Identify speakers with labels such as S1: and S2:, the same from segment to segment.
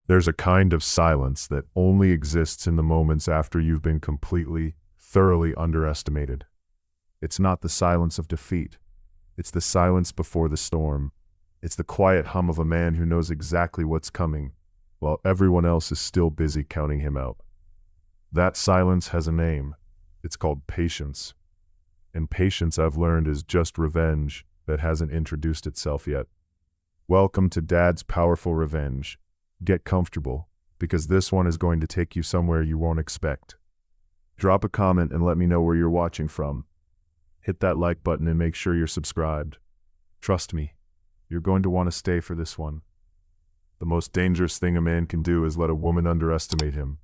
S1: There's a kind of silence that only exists in the moments after you've been completely, thoroughly underestimated. It's not the silence of defeat. It's the silence before the storm. It's the quiet hum of a man who knows exactly what's coming, while everyone else is still busy counting him out. That silence has a name. It's called patience. And patience, I've learned, is just revenge that hasn't introduced itself yet. Welcome to Dad's Powerful Revenge. Get comfortable, because this one is going to take you somewhere you won't expect. Drop a comment and let me know where you're watching from. Hit that like button and make sure you're subscribed. Trust me, you're going to want to stay for this one. The most dangerous thing a man can do is let a woman underestimate him.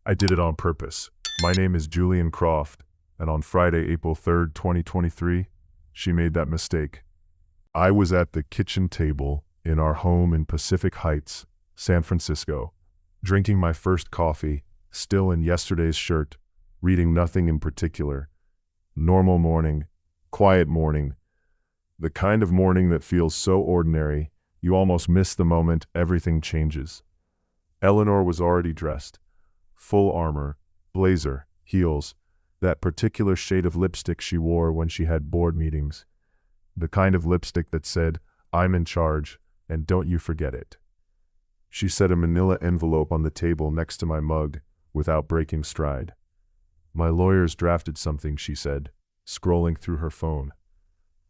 S1: I did it on purpose. My name is Julian Croft, and on Friday, April 3rd, 2023, she made that mistake. I was at the kitchen table in our home in Pacific Heights, San Francisco, drinking my first coffee, still in yesterday's shirt, reading nothing in particular. Normal morning, quiet morning, the kind of morning that feels so ordinary, you almost miss the moment everything changes. Eleanor was already dressed. Full armor, blazer, heels, that particular shade of lipstick she wore when she had board meetings. The kind of lipstick that said, "I'm in charge, and don't you forget it." She set a manila envelope on the table next to my mug without breaking stride. "My lawyers drafted something," she said, scrolling through her phone.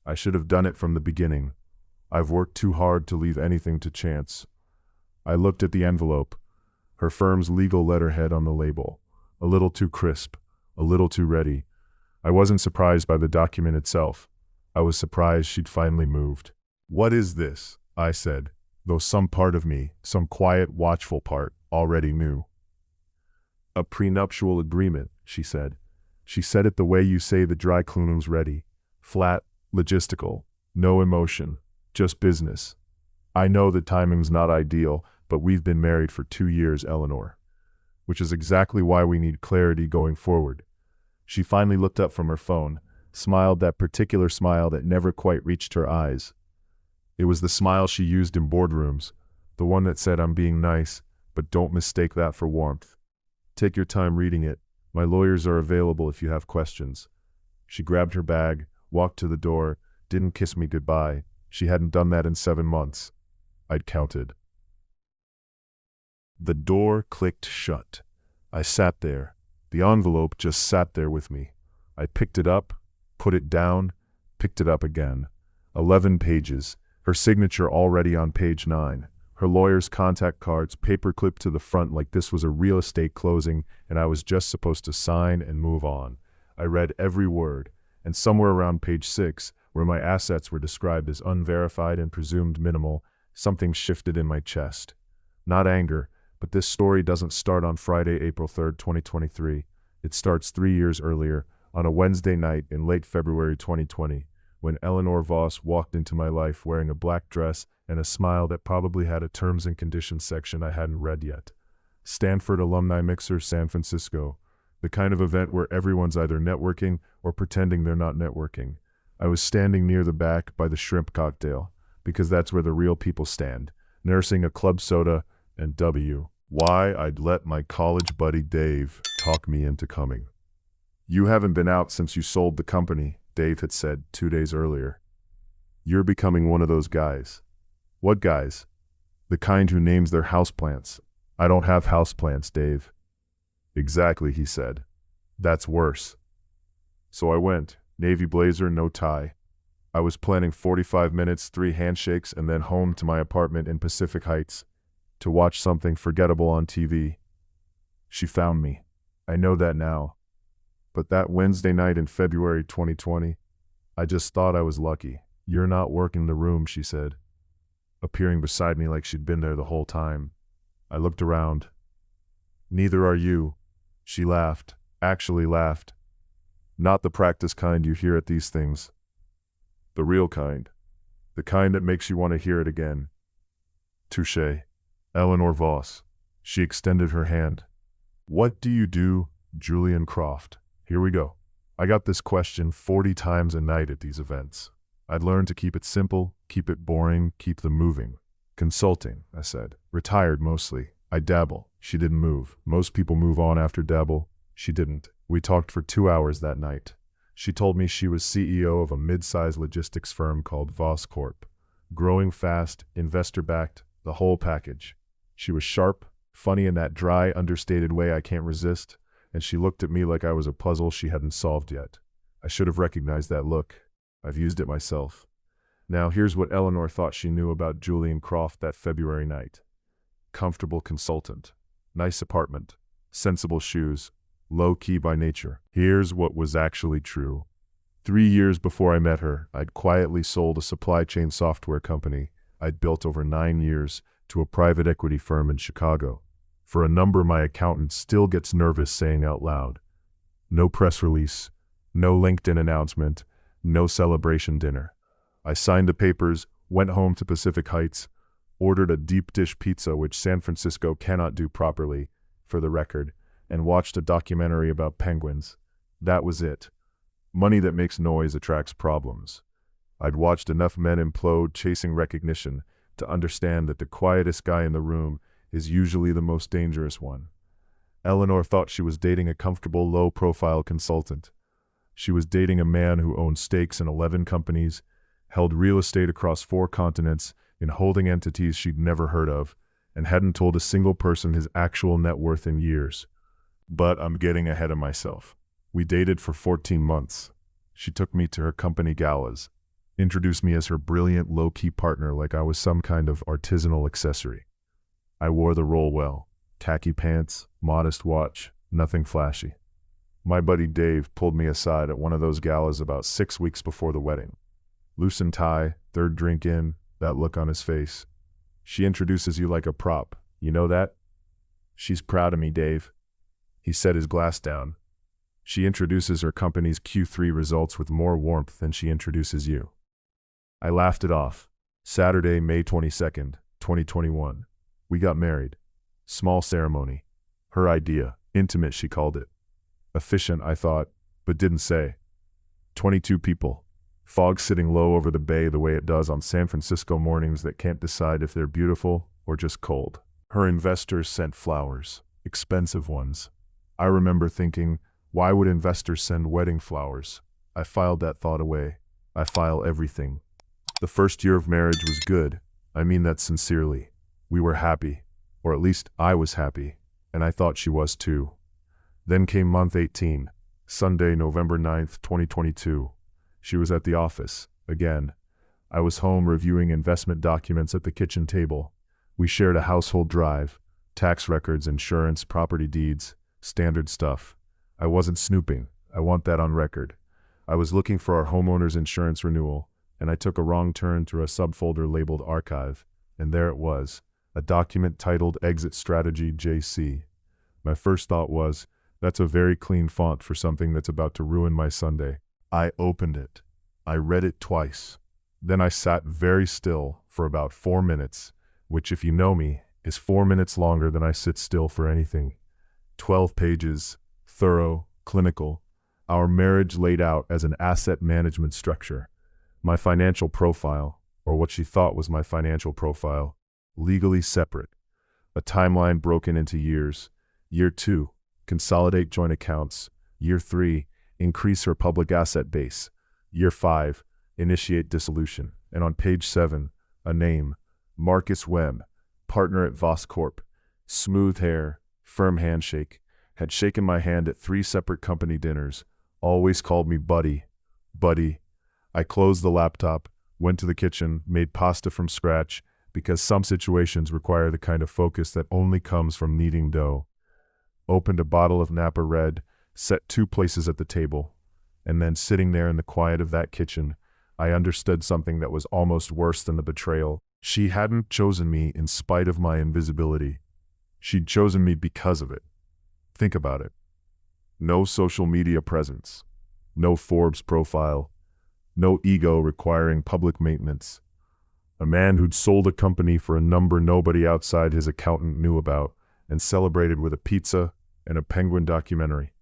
S1: "I should have done it from the beginning. I've worked too hard to leave anything to chance." I looked at the envelope, her firm's legal letterhead on the label. A little too crisp, a little too ready. I wasn't surprised by the document itself. I was surprised she'd finally moved. "What is this?" I said, though some part of me, some quiet, watchful part, already knew. "A prenuptial agreement," she said. She said it the way you say the dry cleaning's ready. Flat, logistical, no emotion, just business. "I know the timing's not ideal, but we've been married for 2 years, Eleanor. Which is exactly why we need clarity going forward." She finally looked up from her phone, smiled that particular smile that never quite reached her eyes. It was the smile she used in boardrooms, the one that said, "I'm being nice, but don't mistake that for warmth. Take your time reading it. My lawyers are available if you have questions." She grabbed her bag, walked to the door, didn't kiss me goodbye. She hadn't done that in 7 months. I'd counted. The door clicked shut. I sat there. The envelope just sat there with me. I picked it up, put it down, picked it up again. 11 pages, her signature already on page 9. Her lawyer's contact cards paperclipped to the front like this was a real estate closing and I was just supposed to sign and move on. I read every word, and somewhere around page 6, where my assets were described as unverified and presumed minimal, something shifted in my chest. Not anger, but this story doesn't start on Friday, April 3rd, 2023. It starts 3 years earlier, on a Wednesday night in late February 2020, when Eleanor Voss walked into my life wearing a black dress and a smile that probably had a terms and conditions section I hadn't read yet. Stanford Alumni Mixer, San Francisco. The kind of event where everyone's either networking or pretending they're not networking. I was standing near the back by the shrimp cocktail, because that's where the real people stand, nursing a club soda and why I'd let my college buddy Dave talk me into coming. "You haven't been out since you sold the company," Dave had said 2 days earlier. "You're becoming one of those guys." "What guys?" "The kind who names their houseplants." "I don't have houseplants, Dave." "Exactly," he said. "That's worse." So I went, navy blazer, no tie. I was planning 45 minutes, 3 handshakes, and then home to my apartment in Pacific Heights to watch something forgettable on TV. She found me. I know that now. But that Wednesday night in February 2020, I just thought I was lucky. "You're not working the room," she said, appearing beside me like she'd been there the whole time. I looked around. "Neither are you." She laughed, actually laughed. Not the practice kind you hear at these things. The real kind. The kind that makes you want to hear it again. "Touché. Eleanor Voss." She extended her hand. "What do you do, Julian Croft?" Here we go. I got this question 40 times a night at these events. I'd learned to keep it simple, keep it boring, keep them moving. "Consulting," I said. "Retired mostly. I dabble. She didn't move. Most people move on after dabble. She didn't. We talked for 2 hours that night. She told me she was CEO of a mid-sized logistics firm called Voss Corp. Growing fast, investor-backed, the whole package. She was sharp, funny in that dry, understated way I can't resist, and she looked at me like I was a puzzle she hadn't solved yet. I should have recognized that look. I've used it myself. Now here's what Eleanor thought she knew about Julian Croft that February night. Comfortable consultant. Nice apartment. Sensible shoes. Low-key by nature. Here's what was actually true. 3 years before I met her, I'd quietly sold a supply chain software company I'd built over 9 years to a private equity firm in Chicago. For a number my accountant still gets nervous saying out loud. No press release, no LinkedIn announcement, no celebration dinner. I signed the papers, went home to Pacific Heights, ordered a deep dish pizza which San Francisco cannot do properly, for the record, and watched a documentary about penguins. That was it. Money that makes noise attracts problems. I'd watched enough men implode chasing recognition to understand that the quietest guy in the room is usually the most dangerous one. Eleanor thought she was dating a comfortable, low-profile consultant. She was dating a man who owned stakes in 11 companies, held real estate across 4 continents in holding entities she'd never heard of, and hadn't told a single person his actual net worth in years. But I'm getting ahead of myself. We dated for 14 months. She took me to her company galas, introduced me as her brilliant low-key partner like I was some kind of artisanal accessory. I wore the role well. Khaki pants, modest watch, nothing flashy. My buddy Dave pulled me aside at one of those galas about 6 weeks before the wedding. Loosened tie, third drink in, that look on his face. She introduces you like a prop. You know that? She's proud of me, Dave. He set his glass down. She introduces her company's Q3 results with more warmth than she introduces you. I laughed it off. Saturday, May 22nd, 2021. We got married. Small ceremony. Her idea. Intimate, she called it. Efficient, I thought, but didn't say. 22 people. Fog sitting low over the bay the way it does on San Francisco mornings that can't decide if they're beautiful or just cold. Her investors sent flowers. Expensive ones. I remember thinking, why would investors send wedding flowers? I filed that thought away. I file everything. The first year of marriage was good. I mean that sincerely. We were happy, or at least I was happy, and I thought she was too. Then came month 18, Sunday, November 9th, 2022. She was at the office, again. I was home reviewing investment documents at the kitchen table. We shared a household drive, tax records, insurance, property deeds, standard stuff. I wasn't snooping. I want that on record. I was looking for our homeowner's insurance renewal, and I took a wrong turn through a subfolder labeled Archive, and there it was, a document titled Exit Strategy JC. My first thought was, that's a very clean font for something that's about to ruin my Sunday. I opened it. I read it twice. Then I sat very still for about 4 minutes, which, if you know me, is 4 minutes longer than I sit still for anything. 12 pages, thorough, clinical. Our marriage laid out as an asset management structure. My financial profile, or what she thought was my financial profile, legally separate. A timeline broken into years. Year 2, consolidate joint accounts. Year 3, increase her public asset base. Year 5, initiate dissolution. And on page 7, a name, Marcus Webb, partner at Voss Corp. Smooth hair, firm handshake, had shaken my hand at 3 separate company dinners, always called me buddy. Buddy. I closed the laptop, went to the kitchen, made pasta from scratch, because some situations require the kind of focus that only comes from kneading dough. Opened a bottle of Napa Red, set 2 places at the table, and then sitting there in the quiet of that kitchen, I understood something that was almost worse than the betrayal. She hadn't chosen me in spite of my invisibility. She'd chosen me because of it. Think about it. No social media presence. No Forbes profile. No ego requiring public maintenance. A man who'd sold a company for a number nobody outside his accountant knew about and celebrated with a pizza and a penguin documentary.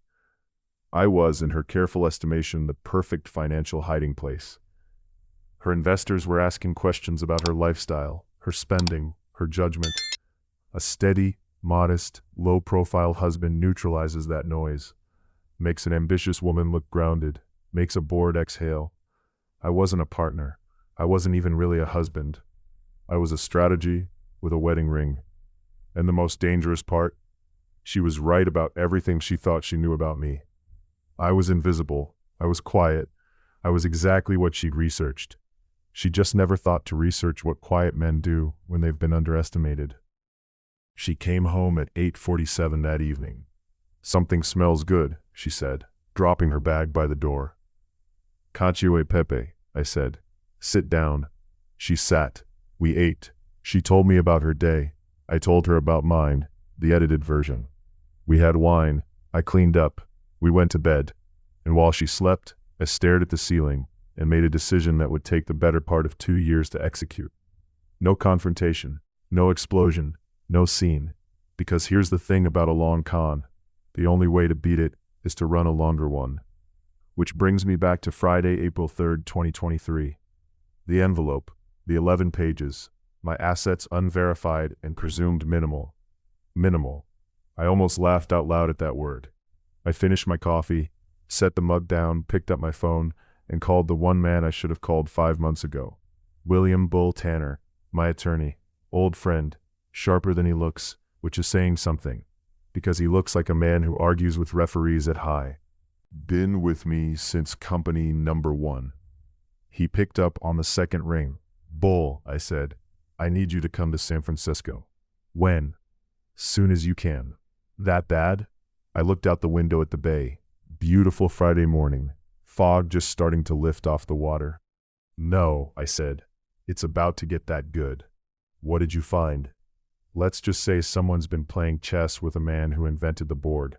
S1: I was, in her careful estimation, the perfect financial hiding place. Her investors were asking questions about her lifestyle, her spending, her judgment. A steady, Modest, low-profile husband neutralizes that noise, makes an ambitious woman look grounded, makes a bored exhale. I wasn't a partner. I wasn't even really a husband. I was a strategy with a wedding ring. And the most dangerous part? She was right about everything she thought she knew about me. I was invisible. I was quiet. I was exactly what she'd researched. She just never thought to research what quiet men do when they've been underestimated. She came home at 8:47 that evening. "Something smells good," she said, dropping her bag by the door. "Cacio e pepe," I said. "Sit down." She sat. We ate. She told me about her day. I told her about mine, the edited version. We had wine. I cleaned up. We went to bed. And while she slept, I stared at the ceiling and made a decision that would take the better part of 2 years to execute. No confrontation, no explosion, no scene. Because here's the thing about a long con. The only way to beat it is to run a longer one. Which brings me back to Friday, April 3rd, 2023. The envelope, the 11 pages, my assets unverified and presumed minimal. Minimal. I almost laughed out loud at that word. I finished my coffee, set the mug down, picked up my phone, and called the one man I should have called 5 months ago. William Bull Tanner, my attorney, old friend, sharper than he looks, which is saying something, because he looks like a man who argues with referees at high. Been with me since company number 1. He picked up on the second ring. "Bull," I said, "I need you to come to San Francisco." "When?" "Soon as you can." "That bad?" I looked out the window at the bay. Beautiful Friday morning. Fog just starting to lift off the water. "No," I said. "It's about to get that good." "What did you find?" "Let's just say someone's been playing chess with a man who invented the board."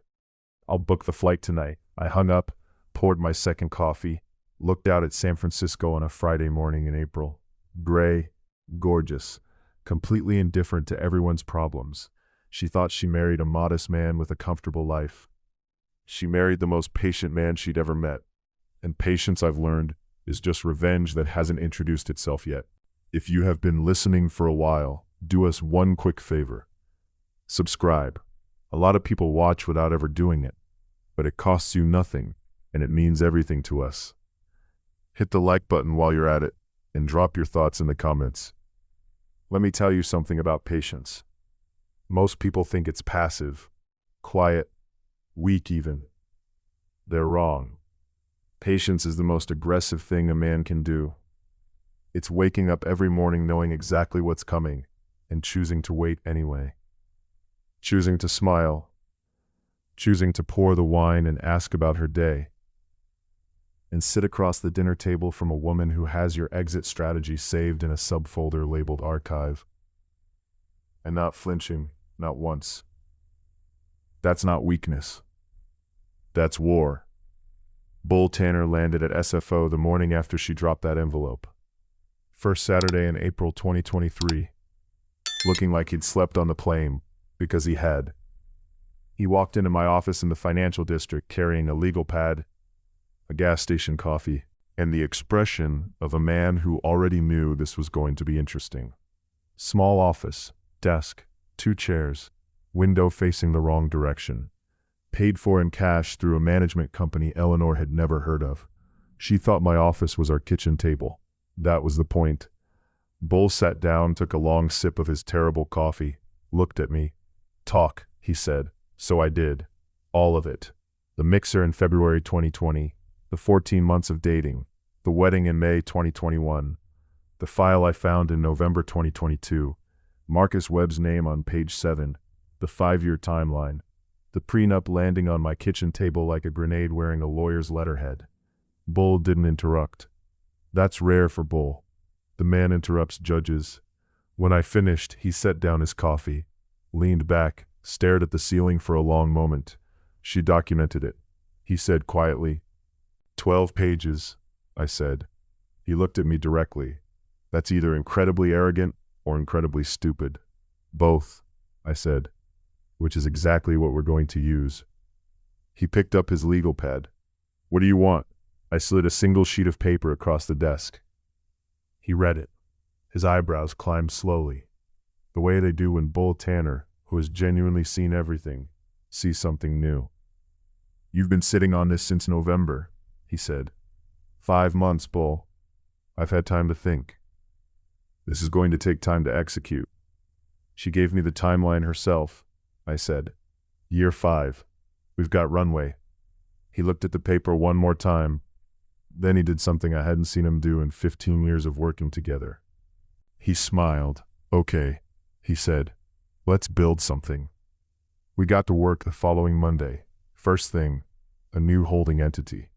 S1: "I'll book the flight tonight." I hung up, poured my second coffee, looked out at San Francisco on a Friday morning in April. Gray, gorgeous, completely indifferent to everyone's problems. She thought she married a modest man with a comfortable life. She married the most patient man she'd ever met. And patience, I've learned, is just revenge that hasn't introduced itself yet. If you have been listening for a while, do us one quick favor. Subscribe. A lot of people watch without ever doing it, but it costs you nothing, and it means everything to us. Hit the like button while you're at it, and drop your thoughts in the comments. Let me tell you something about patience. Most people think it's passive, quiet, weak even. They're wrong. Patience is the most aggressive thing a man can do. It's waking up every morning knowing exactly what's coming, and choosing to wait anyway. Choosing to smile. Choosing to pour the wine and ask about her day. And sit across the dinner table from a woman who has your exit strategy saved in a subfolder labeled archive. And not flinching, not once. That's not weakness. That's war. Bull Tanner landed at SFO the morning after she dropped that envelope. First Saturday in April 2023. Looking like he'd slept on the plane, because he had. He walked into my office in the financial district carrying a legal pad, a gas station coffee, and the expression of a man who already knew this was going to be interesting. Small office, desk, 2 chairs, window facing the wrong direction. Paid for in cash through a management company Eleanor had never heard of. She thought my office was our kitchen table. That was the point. Bull sat down, took a long sip of his terrible coffee, looked at me. "Talk," he said. So I did. All of it. The mixer in February 2020, the 14 months of dating, the wedding in May 2021, the file I found in November 2022, Marcus Webb's name on page 7, the 5-year timeline, the prenup landing on my kitchen table like a grenade wearing a lawyer's letterhead. Bull didn't interrupt. That's rare for Bull. The man interrupts judges. When I finished, he set down his coffee, leaned back, stared at the ceiling for a long moment. She documented it. He said quietly, 12 pages, I said. He looked at me directly. That's either incredibly arrogant or incredibly stupid. Both, I said, which is exactly what we're going to use. He picked up his legal pad. What do you want? I slid a single sheet of paper across the desk. He read it. His eyebrows climbed slowly, the way they do when Bull Tanner, who has genuinely seen everything, see something new. "You've been sitting on this since November," he said. 5 months, Bull. I've had time to think. This is going to take time to execute. She gave me the timeline herself. I said, Year 5. We've got runway. He looked at the paper one more time. Then he did something I hadn't seen him do in 15 years of working together. He smiled. "Okay," he said. "Let's build something." We got to work the following Monday. First thing, a new holding entity.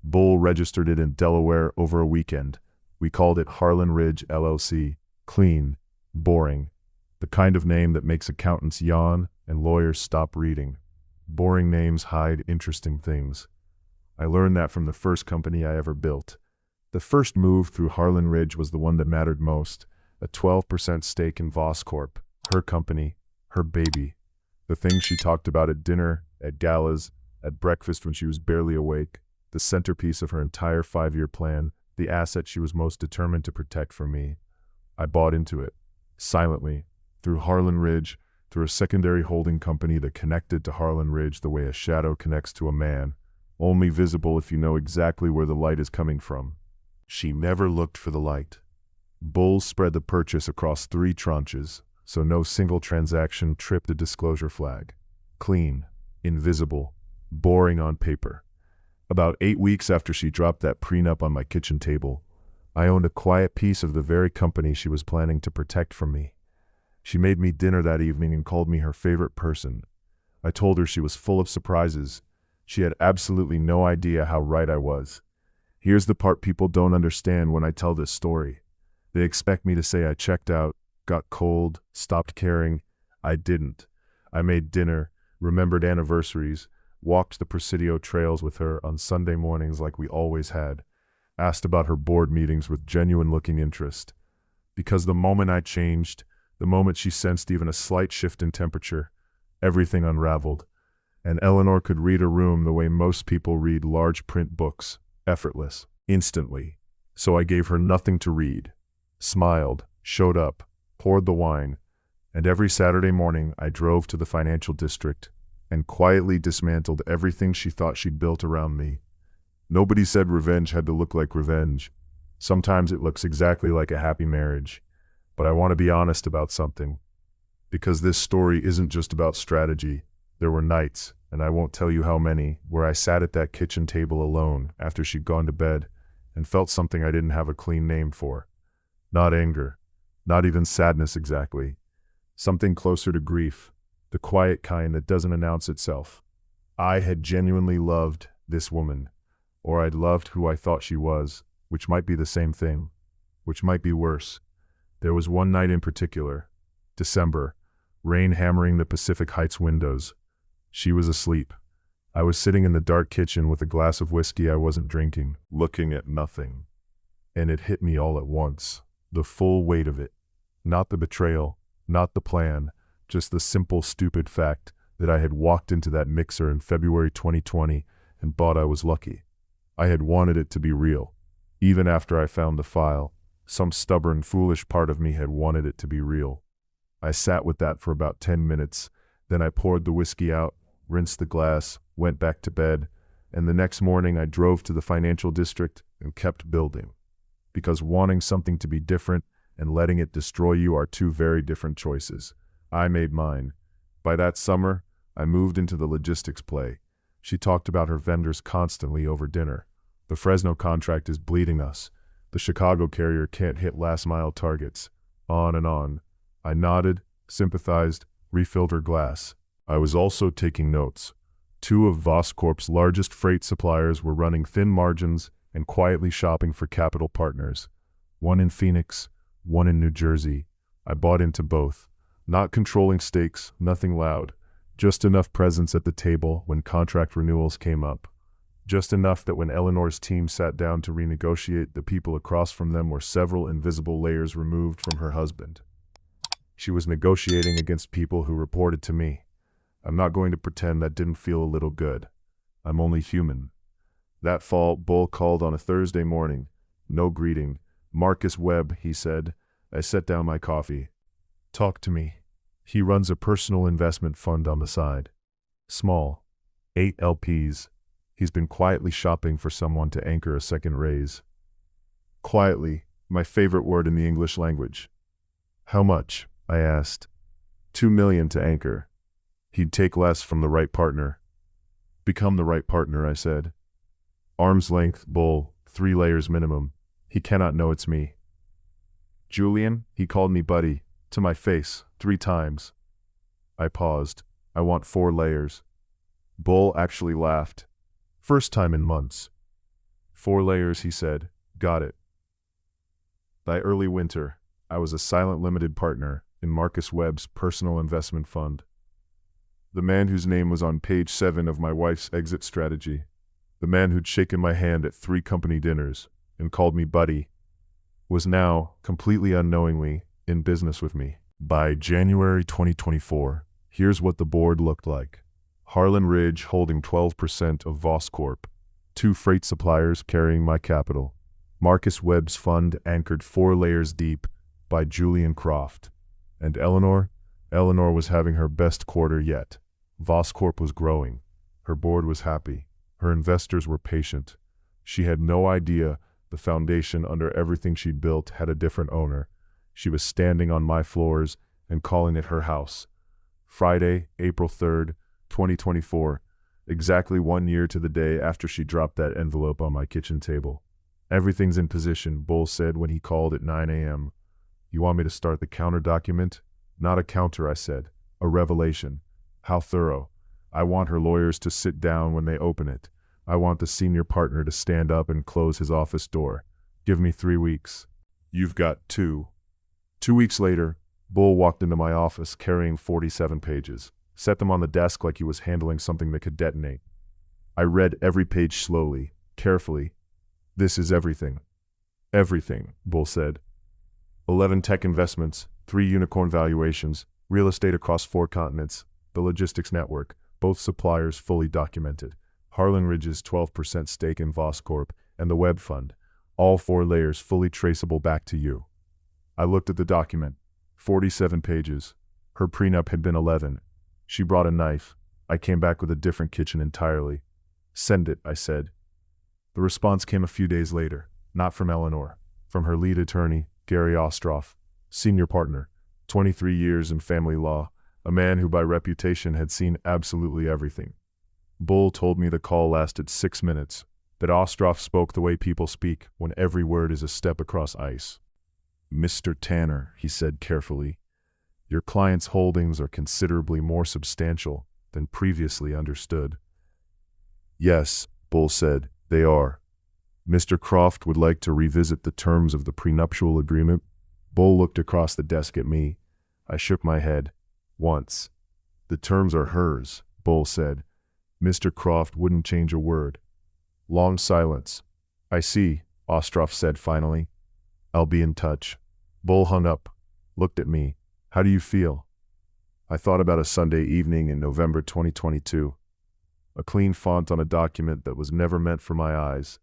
S1: Bull registered it in Delaware over a weekend. We called it Harlan Ridge LLC. Clean, boring. The kind of name that makes accountants yawn and lawyers stop reading. Boring names hide interesting things. I learned that from the first company I ever built. The first move through Harlan Ridge was the one that mattered most, a 12% stake in Voss Corp, her company, her baby. The things she talked about at dinner, at galas, at breakfast when she was barely awake, the centerpiece of her entire 5-year plan, the asset she was most determined to protect from me. I bought into it, silently, through Harlan Ridge, through a secondary holding company that connected to Harlan Ridge the way a shadow connects to a man, only visible if you know exactly where the light is coming from. She never looked for the light. Bull spread the purchase across 3 tranches, so no single transaction tripped a disclosure flag. Clean, invisible, boring on paper. About 8 weeks after she dropped that prenup on my kitchen table, I owned a quiet piece of the very company she was planning to protect from me. She made me dinner that evening and called me her favorite person. I told her she was full of surprises. She had absolutely no idea how right I was. Here's the part people don't understand when I tell this story. They expect me to say I checked out, got cold, stopped caring. I didn't. I made dinner, remembered anniversaries, walked the Presidio trails with her on Sunday mornings like we always had, asked about her board meetings with genuine-looking interest. Because the moment I changed, the moment she sensed even a slight shift in temperature, everything unraveled. And Eleanor could read a room the way most people read large print books, effortless, instantly. So I gave her nothing to read, smiled, showed up, poured the wine, and every Saturday morning I drove to the financial district and quietly dismantled everything she thought she'd built around me. Nobody said revenge had to look like revenge. Sometimes it looks exactly like a happy marriage. But I want to be honest about something. Because this story isn't just about strategy. There were nights, and I won't tell you how many, where I sat at that kitchen table alone after she'd gone to bed and felt something I didn't have a clean name for. Not anger, not even sadness exactly. Something closer to grief, the quiet kind that doesn't announce itself. I had genuinely loved this woman, or I'd loved who I thought she was, which might be the same thing, which might be worse. There was one night in particular, December, rain hammering the Pacific Heights windows. She was asleep. I was sitting in the dark kitchen with a glass of whiskey I wasn't drinking, looking at nothing. And it hit me all at once, the full weight of it. Not the betrayal, not the plan, just the simple, stupid fact that I had walked into that mixer in February 2020 and thought I was lucky. I had wanted it to be real. Even after I found the file, some stubborn, foolish part of me had wanted it to be real. I sat with that for about 10 minutes, then I poured the whiskey out, rinsed the glass, went back to bed, and the next morning I drove to the financial district and kept building. Because wanting something to be different and letting it destroy you are 2 very different choices. I made mine. By that summer, I moved into the logistics play. She talked about her vendors constantly over dinner. The Fresno contract is bleeding us. The Chicago carrier can't hit last-mile targets. On and on. I nodded, sympathized, refilled her glass. I was also taking notes. 2 of Voss Corp's largest freight suppliers were running thin margins and quietly shopping for capital partners. One in Phoenix, one in New Jersey. I bought into both. Not controlling stakes, nothing loud. Just enough presence at the table when contract renewals came up. Just enough that when Eleanor's team sat down to renegotiate, the people across from them were several invisible layers removed from her husband. She was negotiating against people who reported to me. I'm not going to pretend that didn't feel a little good. I'm only human. That fall, Bull called on a Thursday morning. No greeting. "Marcus Webb," he said. I set down my coffee. "Talk to me." He runs a personal investment fund on the side. Small. 8 LPs. He's been quietly shopping for someone to anchor a second raise. Quietly, my favorite word in the English language. How much? I asked. 2 million to anchor. He'd take less from the right partner. Become the right partner, I said. Arm's length, bull, 3 layers minimum. He cannot know it's me. Julian, he called me buddy, to my face, 3 times. I paused. I want 4 layers. Bull actually laughed. First time in months. 4 layers, he said. Got it. By early winter, I was a silent limited partner in Marcus Webb's personal investment fund. The man whose name was on page 7 of my wife's exit strategy. The man who'd shaken my hand at 3 company dinners and called me buddy, was now, completely unknowingly, in business with me. By January 2024, here's what the board looked like. Harlan Ridge holding 12% of Voss Corp, 2 freight suppliers carrying my capital. Marcus Webb's fund anchored 4 layers deep by Julian Croft. And Eleanor was having her best quarter yet. Voss Corp was growing. Her board was happy. Her investors were patient. She had no idea the foundation under everything she'd built had a different owner. She was standing on my floors and calling it her house. Friday, April 3rd, 2024, exactly 1 year to the day after she dropped that envelope on my kitchen table. Everything's in position, Bull said when he called at 9 a.m. You want me to start the counter document? Not a counter, I said. A revelation. How thorough. I want her lawyers to sit down when they open it. I want the senior partner to stand up and close his office door. Give me 3 weeks. You've got 2. 2 weeks later, Bull walked into my office carrying 47 pages, set them on the desk like he was handling something that could detonate. I read every page slowly, carefully. This is everything. Everything, Bull said. 11 tech investments, 3 unicorn valuations, real estate across 4 continents, the logistics network, both suppliers fully documented, Harlan Ridge's 12% stake in Voss Corp, and the Webb Fund, all 4 layers fully traceable back to you. I looked at the document. 47 pages. Her prenup had been 11. She brought a knife. I came back with a different kitchen entirely. Send it, I said. The response came a few days later, not from Eleanor, from her lead attorney, Gary Ostroff, senior partner, 23 years in family law, a man who by reputation had seen absolutely everything. Bull told me the call lasted 6 minutes, that Ostroff spoke the way people speak when every word is a step across ice. Mr. Tanner, he said carefully, your client's holdings are considerably more substantial than previously understood. Yes, Bull said, they are. Mr. Croft would like to revisit the terms of the prenuptial agreement. Bull looked across the desk at me. I shook my head. Once. The terms are hers, Bull said. Mr. Croft wouldn't change a word. Long silence. I see, Ostroff said finally. I'll be in touch. Bull hung up, looked at me. How do you feel? I thought about a Sunday evening in November 2022. A clean font on a document that was never meant for my eyes.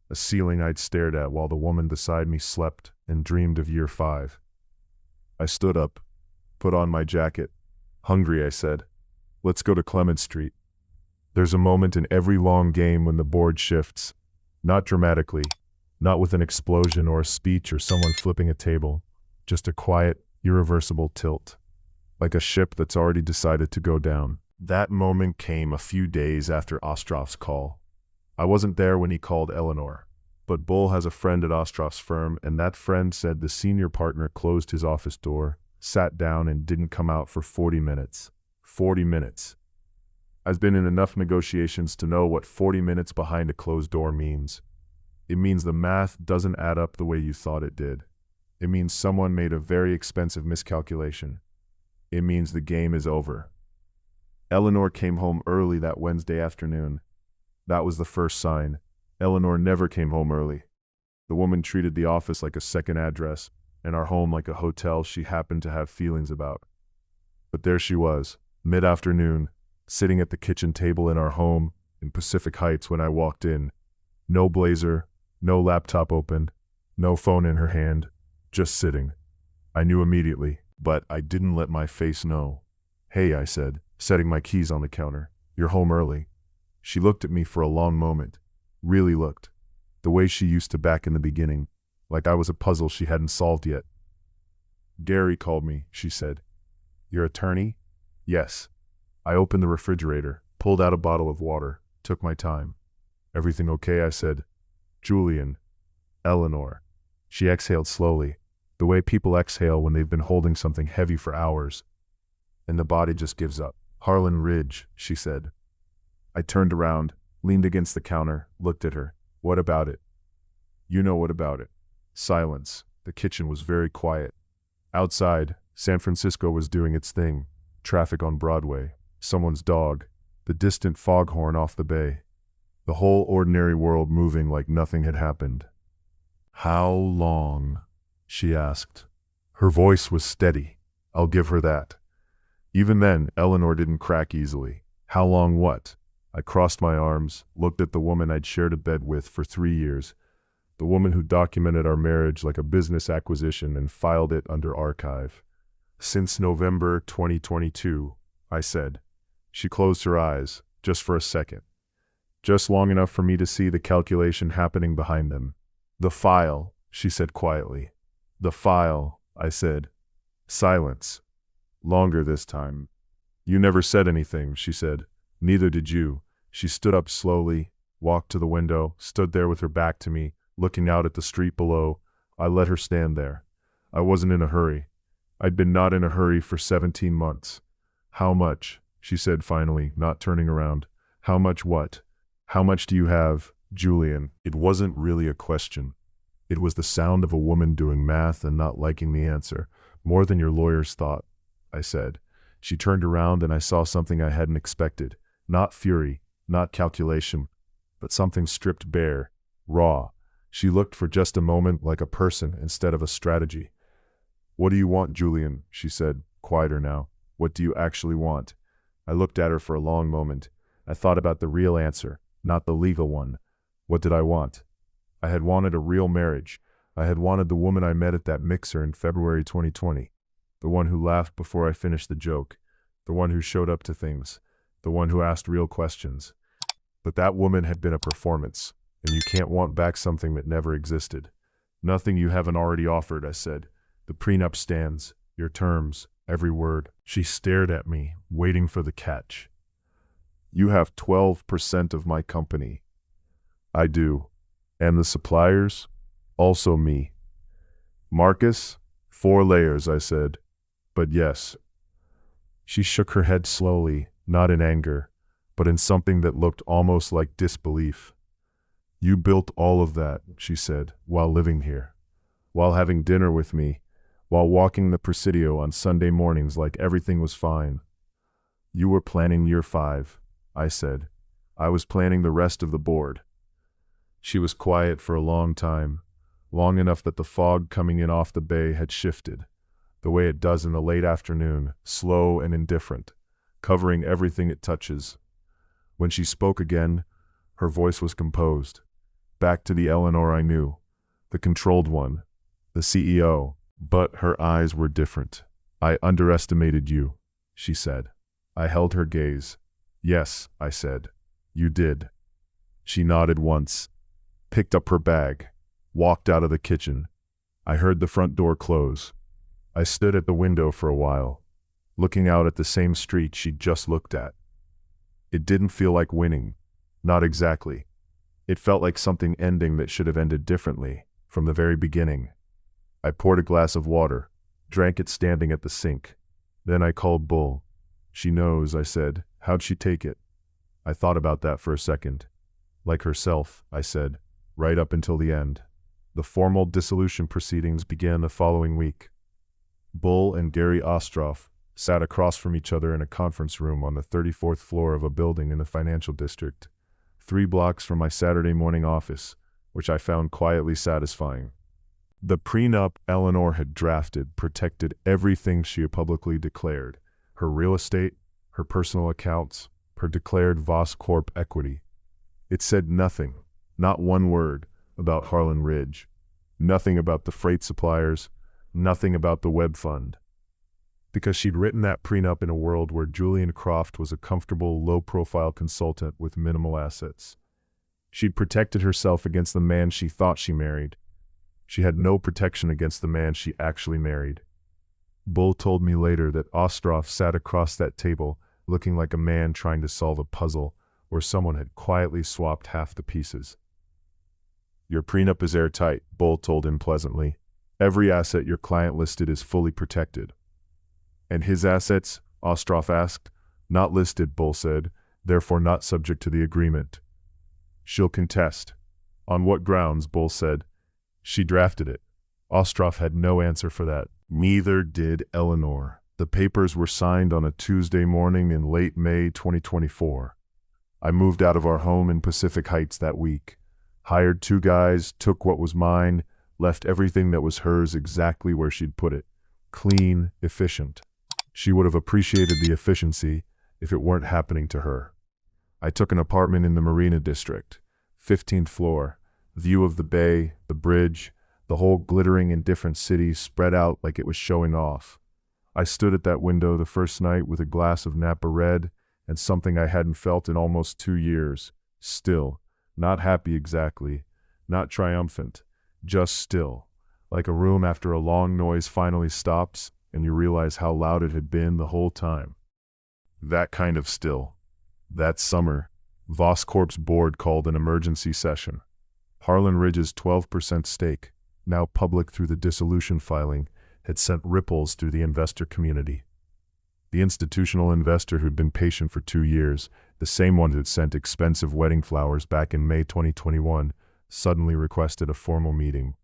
S1: A ceiling I'd stared at while the woman beside me slept and dreamed of year 5. I stood up, put on my jacket. Hungry, I said. Let's go to Clement Street. There's a moment in every long game when the board shifts. Not dramatically, not with an explosion or a speech or someone flipping a table. Just a quiet, irreversible tilt. Like a ship that's already decided to go down. That moment came a few days after Ostroff's call. I wasn't there when he called Eleanor, but Bull has a friend at Ostroff's firm, and that friend said the senior partner closed his office door, sat down, and didn't come out for 40 minutes. 40 minutes. I've been in enough negotiations to know what 40 minutes behind a closed door means. It means the math doesn't add up the way you thought it did. It means someone made a very expensive miscalculation. It means the game is over. Eleanor came home early that Wednesday afternoon. That was the first sign. Eleanor never came home early. The woman treated the office like a second address, and our home like a hotel she happened to have feelings about. But there she was, mid-afternoon, sitting at the kitchen table in our home in Pacific Heights when I walked in. No blazer, no laptop open, no phone in her hand, just sitting. I knew immediately. But I didn't let my face know. "Hey," I said, setting my keys on the counter. "You're home early." She looked at me for a long moment. Really looked. The way she used to back in the beginning, like I was a puzzle she hadn't solved yet. "Gary called me," she said. "Your attorney?" "Yes." I opened the refrigerator, pulled out a bottle of water, took my time. "Everything okay?" I said. "Julian. Eleanor." She exhaled slowly, the way people exhale when they've been holding something heavy for hours, and the body just gives up. "Harlan Ridge," she said. I turned around, leaned against the counter, looked at her. "What about it?" "You know what about it." Silence. The kitchen was very quiet. Outside, San Francisco was doing its thing. Traffic on Broadway, someone's dog, the distant foghorn off the bay. The whole ordinary world moving like nothing had happened. "How long?" she asked. Her voice was steady. I'll give her that. Even then, Eleanor didn't crack easily. "How long what?" I crossed my arms, looked at the woman I'd shared a bed with for 3 years, the woman who documented our marriage like a business acquisition and filed it under archive. "Since November 2022, I said. She closed her eyes, just for a second. Just long enough for me to see the calculation happening behind them. "The file," she said quietly. "The file," I said. Silence. Longer this time. "You never said anything," she said. "Neither did you." She stood up slowly, walked to the window, stood there with her back to me, looking out at the street below. I let her stand there. I wasn't in a hurry. I'd been not in a hurry for 17 months. "How much?" she said finally, not turning around. "How much what?" "How much do you have, Julian?" It wasn't really a question. It was the sound of a woman doing math and not liking the answer. "More than your lawyers thought," I said. She turned around and I saw something I hadn't expected. Not fury, not calculation, but something stripped bare, raw. She looked for just a moment like a person instead of a strategy. "What do you want, Julian?" she said, quieter now. "What do you actually want?" I looked at her for a long moment. I thought about the real answer, not the legal one. What did I want? I had wanted a real marriage. I had wanted the woman I met at that mixer in February 2020. The one who laughed before I finished the joke. The one who showed up to things. The one who asked real questions. But that woman had been a performance, and you can't want back something that never existed. "Nothing you haven't already offered," I said. "The prenup stands, your terms, every word." She stared at me, waiting for the catch. "You have 12% of my company." "I do. And the suppliers? Also me." "Marcus? 4 layers," I said. "But yes." She shook her head slowly, not in anger, but in something that looked almost like disbelief. "You built all of that," she said, "while living here, while having dinner with me, while walking the Presidio on Sunday mornings like everything was fine. You were planning year 5, I said. I was planning the rest of the board." She was quiet for a long time, long enough that the fog coming in off the bay had shifted, the way it does in the late afternoon, slow and indifferent, covering everything it touches. When she spoke again, her voice was composed. Back to the Eleanor I knew, the controlled one, the CEO. But her eyes were different. "I underestimated you," she said. I held her gaze. "Yes," I said. "You did." She nodded once, picked up her bag, walked out of the kitchen. I heard the front door close. I stood at the window for a while, looking out at the same street she'd just looked at. It didn't feel like winning. Not exactly. It felt like something ending that should have ended differently, from the very beginning. I poured a glass of water, drank it standing at the sink. Then I called Bull. "She knows," I said. "How'd she take it?" I thought about that for a second. "Like herself," I said, "right up until the end." The formal dissolution proceedings began the following week. Bull and Gary Ostroff sat across from each other in a conference room on the 34th floor of a building in the financial district, 3 blocks from my Saturday morning office, which I found quietly satisfying. The prenup Eleanor had drafted protected everything she had publicly declared: her real estate, her personal accounts, her declared Voss Corp equity. It said nothing, not one word, about Harlan Ridge, nothing about the freight suppliers, nothing about the web fund. because she'd written that prenup in a world where Julian Croft was a comfortable, low-profile consultant with minimal assets. She'd protected herself against the man she thought she married. She had no protection against the man she actually married. Bull told me later that Ostroff sat across that table, looking like a man trying to solve a puzzle where someone had quietly swapped half the pieces. "Your prenup is airtight," Bull told him pleasantly. "Every asset your client listed is fully protected." "And his assets?" Ostroff asked. "Not listed," Bull said, "therefore not subject to the agreement." "She'll contest." "On what grounds?" Bull said. "She drafted it." Ostroff had no answer for that. Neither did Eleanor. The papers were signed on a Tuesday morning in late May 2024. I moved out of our home in Pacific Heights that week. Hired 2 guys, took what was mine, left everything that was hers exactly where she'd put it. Clean, efficient. She would have appreciated the efficiency if it weren't happening to her. I took an apartment in the Marina District, 15th floor, view of the bay, the bridge, the whole glittering and different city spread out like it was showing off. I stood at that window the first night with a glass of Napa Red and something I hadn't felt in almost 2 years. Still, not happy exactly, not triumphant, just still, like a room after a long noise finally stops and you realize how loud it had been the whole time. That kind of still. That summer, Voss Corp's board called an emergency session. Harlan Ridge's 12% stake, now public through the dissolution filing, had sent ripples through the investor community. The institutional investor who'd been patient for 2 years, the same one who'd sent expensive wedding flowers back in May 2021, suddenly requested a formal meeting.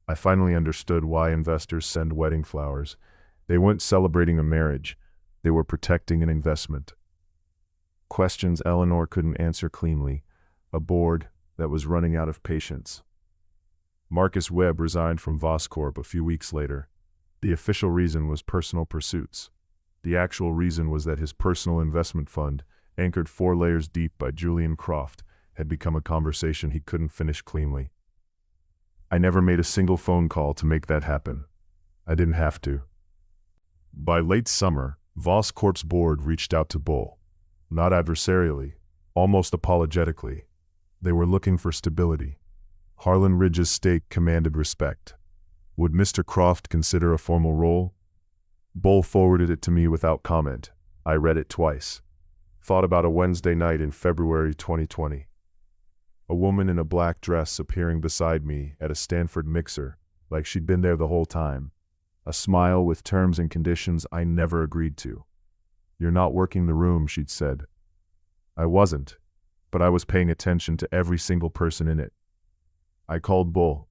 S1: I finally understood why investors send wedding flowers. They weren't celebrating a marriage. They were protecting an investment. Questions Eleanor couldn't answer cleanly. A board that was running out of patience. Marcus Webb resigned from Voss Corp a few weeks later. The official reason was personal pursuits. The actual reason was that his personal investment fund, anchored 4 layers deep by Julian Croft, had become a conversation he couldn't finish cleanly. I never made a single phone call to make that happen. I didn't have to. By late summer, Voss Corp's board reached out to Bull. Not adversarially, almost apologetically. They were looking for stability. Harlan Ridge's stake commanded respect. Would Mr. Croft consider a formal role? Bull forwarded it to me without comment. I read it twice. Thought about a Wednesday night in February 2020. A woman in a black dress appearing beside me at a Stanford mixer, like she'd been there the whole time. A smile with terms and conditions I never agreed to. "You're not working the room," she'd said. I wasn't, but I was paying attention to every single person in it. I called Bull.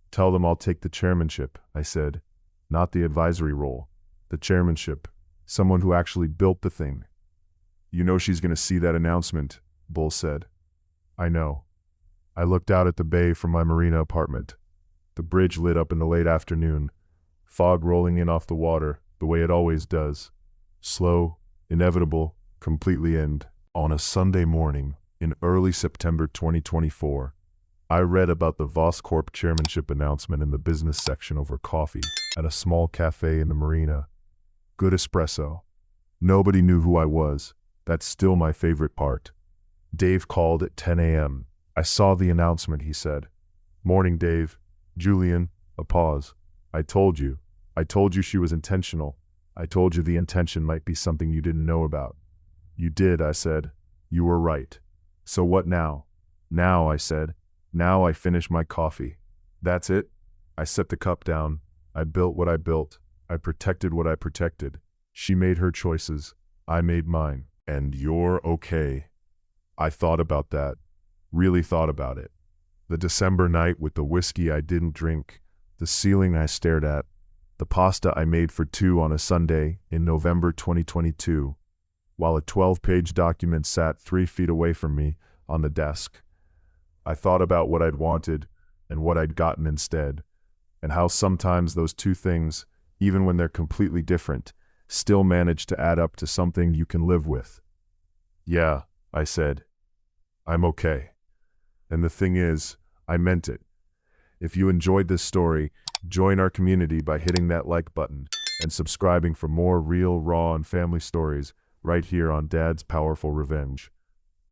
S1: "Tell them I'll take the chairmanship," I said. "Not the advisory role. The chairmanship. Someone who actually built the thing." "You know she's going to see that announcement," Bull said. "I know." I looked out at the bay from my Marina apartment. The bridge lit up in the late afternoon. Fog rolling in off the water, the way it always does. Slow, inevitable, completely end. On a Sunday morning, in early September 2024, I read about the Voss Corp chairmanship announcement in the business section over coffee at a small cafe in the Marina. Good espresso. Nobody knew who I was. That's still my favorite part. Dave called at 10 a.m. "I saw the announcement," he said. "Morning, Dave." "Julian," a pause. I told you she was intentional. I told you the intention might be something you didn't know about." "You did," I said. "You were right." "So what now?" "Now," I said. "Now I finish my coffee." "That's it?" I set the cup down. I built what I built. I protected what I protected. She made her choices. I made mine. And you're okay. I thought about that. Really thought about it. The December night with the whiskey I didn't drink, the ceiling I stared at, the pasta I made for 2 on a Sunday in November 2022, while a 12-page document sat 3 feet away from me on the desk. I thought about what I'd wanted and what I'd gotten instead, and how sometimes those 2 things, even when they're completely different, still manage to add up to something you can live with. "Yeah," I said. "I'm okay." And the thing is, I meant it. If you enjoyed this story, join our community by hitting that like button. and subscribing for more real, raw, and family stories right here on Dad's Powerful Revenge.